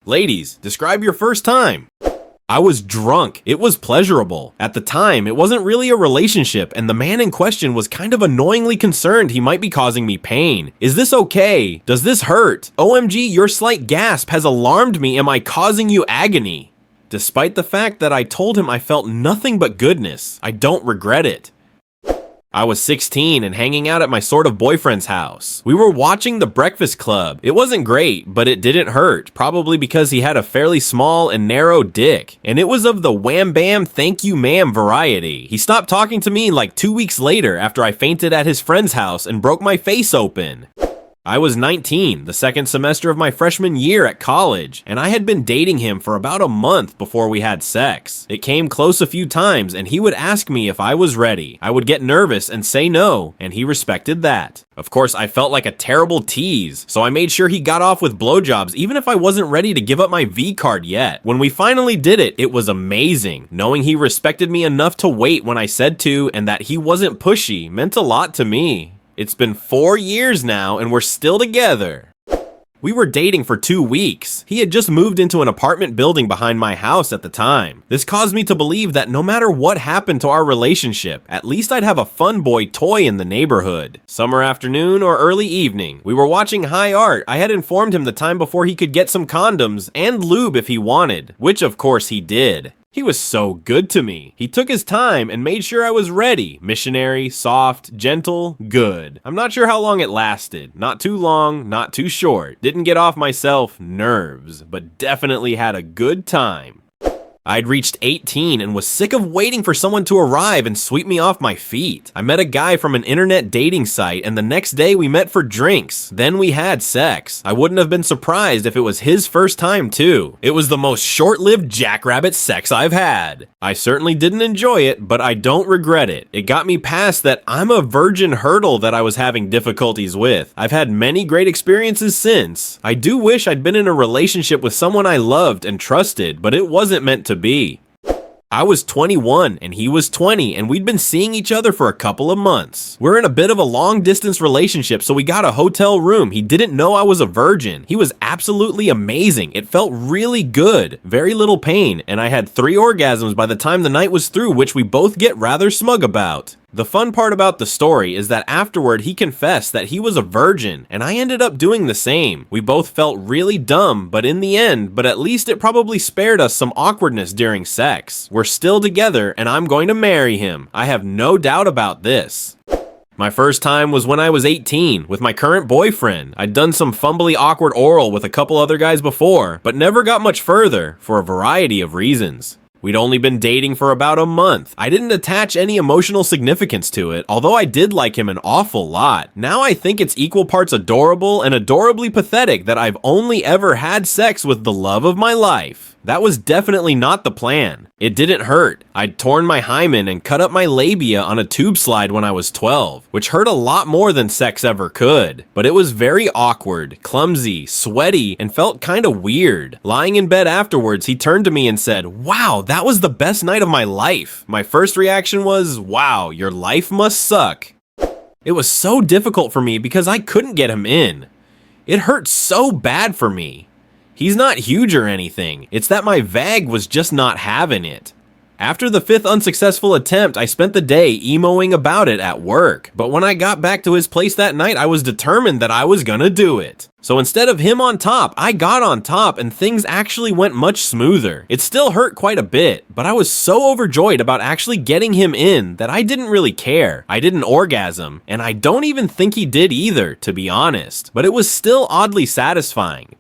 Ladies, describe your first time. I was drunk. It was pleasurable. At the time, it wasn't really a relationship, and the man in question was kind of annoyingly concerned he might be causing me pain. Is this okay? Does this hurt? OMG, your slight gasp has alarmed me. Am I causing you agony? Despite the fact that I told him I felt nothing but goodness, I don't regret it. I was 16 and hanging out at my sort of boyfriend's house. We were watching The Breakfast Club. It wasn't great, but it didn't hurt, probably because he had a fairly small and narrow dick, and it was of the wham bam thank you ma'am variety. He stopped talking to me like 2 weeks later after I fainted at his friend's house and broke my face open. I was 19, the second semester of my freshman year at college, and I had been dating him for about a month before we had sex. It came close a few times, and he would ask me if I was ready. I would get nervous and say no, and he respected that. Of course, I felt like a terrible tease, so I made sure he got off with blowjobs even if I wasn't ready to give up my V-card yet. When we finally did it, it was amazing. Knowing he respected me enough to wait when I said to and that he wasn't pushy meant a lot to me. It's been 4 years now, and we're still together. We were dating for 2 weeks. He had just moved into an apartment building behind my house at the time. This caused me to believe that no matter what happened to our relationship, at least I'd have a fun boy toy in the neighborhood. Summer afternoon or early evening, we were watching High Art. I had informed him the time before he could get some condoms and lube if he wanted, which of course he did. He was so good to me. He took his time and made sure I was ready. Missionary, soft, gentle, good. I'm not sure how long it lasted. Not too long, not too short. Didn't get off myself, nerves, but definitely had a good time. I'd reached 18 and was sick of waiting for someone to arrive and sweep me off my feet. I met a guy from an internet dating site, and the next day we met for drinks. Then we had sex. I wouldn't have been surprised if it was his first time too. It was the most short-lived jackrabbit sex I've had. I certainly didn't enjoy it, but I don't regret it. It got me past that I'm a virgin hurdle that I was having difficulties with. I've had many great experiences since. I do wish I'd been in a relationship with someone I loved and trusted, but it wasn't meant to be. I was 21 and he was 20, and we'd been seeing each other for a couple of months. We're in a bit of a long distance relationship, so we got a hotel room. He didn't know I was a virgin. He was absolutely amazing. It felt really good. Very little pain, and I had 3 orgasms by the time the night was through, which we both get rather smug about. The fun part about the story is that afterward he confessed that he was a virgin, and I ended up doing the same. We both felt really dumb, but in the end, at least it probably spared us some awkwardness during sex. We're still together, and I'm going to marry him. I have no doubt about this. My first time was when I was 18, with my current boyfriend. I'd done some fumbly awkward oral with a couple other guys before, but never got much further, for a variety of reasons. We'd only been dating for about a month. I didn't attach any emotional significance to it, although I did like him an awful lot. Now I think it's equal parts adorable and adorably pathetic that I've only ever had sex with the love of my life. That was definitely not the plan. It didn't hurt. I'd torn my hymen and cut up my labia on a tube slide when I was 12, which hurt a lot more than sex ever could. But it was very awkward, clumsy, sweaty, and felt kinda weird. Lying in bed afterwards, he turned to me and said, "Wow, that was the best night of my life." My first reaction was, "Wow, your life must suck." It was so difficult for me because I couldn't get him in. It hurt so bad for me. He's not huge or anything, it's that my vag was just not having it. After the 5th unsuccessful attempt, I spent the day emoing about it at work. But when I got back to his place that night, I was determined that I was gonna do it. So instead of him on top, I got on top, and things actually went much smoother. It still hurt quite a bit, but I was so overjoyed about actually getting him in that I didn't really care. I didn't orgasm, and I don't even think he did either, to be honest. But it was still oddly satisfying.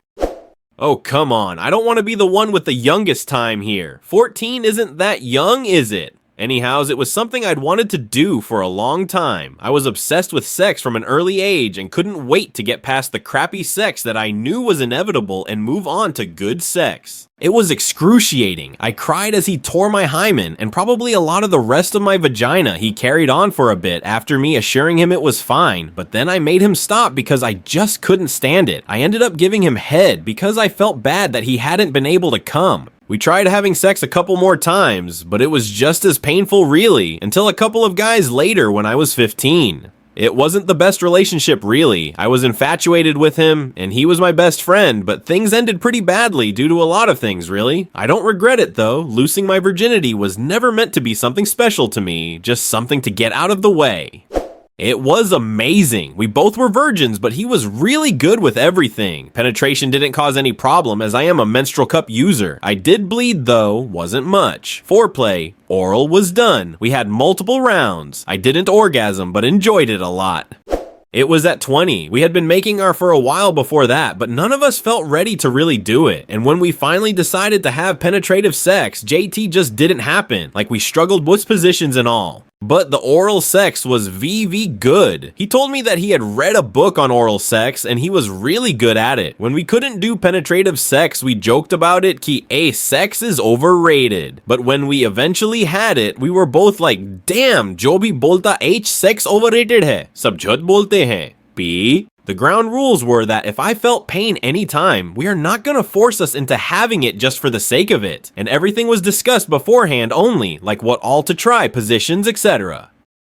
Oh, come on, I don't want to be the one with the youngest time here. 14 isn't that young, is it? Anyhows, it was something I'd wanted to do for a long time. I was obsessed with sex from an early age and couldn't wait to get past the crappy sex that I knew was inevitable and move on to good sex. It was excruciating. I cried as he tore my hymen, and probably a lot of the rest of my vagina. He carried on for a bit after me assuring him it was fine, but then I made him stop because I just couldn't stand it. I ended up giving him head because I felt bad that he hadn't been able to come. We tried having sex a couple more times, but it was just as painful really, until a couple of guys later when I was 15. It wasn't the best relationship, really. I was infatuated with him, and he was my best friend, but things ended pretty badly due to a lot of things, really. I don't regret it, though. Losing my virginity was never meant to be something special to me, just something to get out of the way. It was amazing. We both were virgins, but he was really good with everything. Penetration didn't cause any problem as I am a menstrual cup user. I did bleed though, wasn't much. Foreplay, oral was done. We had multiple rounds. I didn't orgasm, but enjoyed it a lot. It was at 20. We had been making our for a while before that, but none of us felt ready to really do it. And when we finally decided to have penetrative sex, JT just didn't happen. Like we struggled with positions and all. But the oral sex was VV good. He told me that he had read a book on oral sex and he was really good at it. When we couldn't do penetrative sex, we joked about it ki sex is overrated. But when we eventually had it, we were both like, damn, jo bhi bolta H sex overrated hai. Sab jhut bolte hain. P. The ground rules were that if I felt pain anytime, we are not gonna force us into having it just for the sake of it. And everything was discussed beforehand only, like what all to try, positions, etc.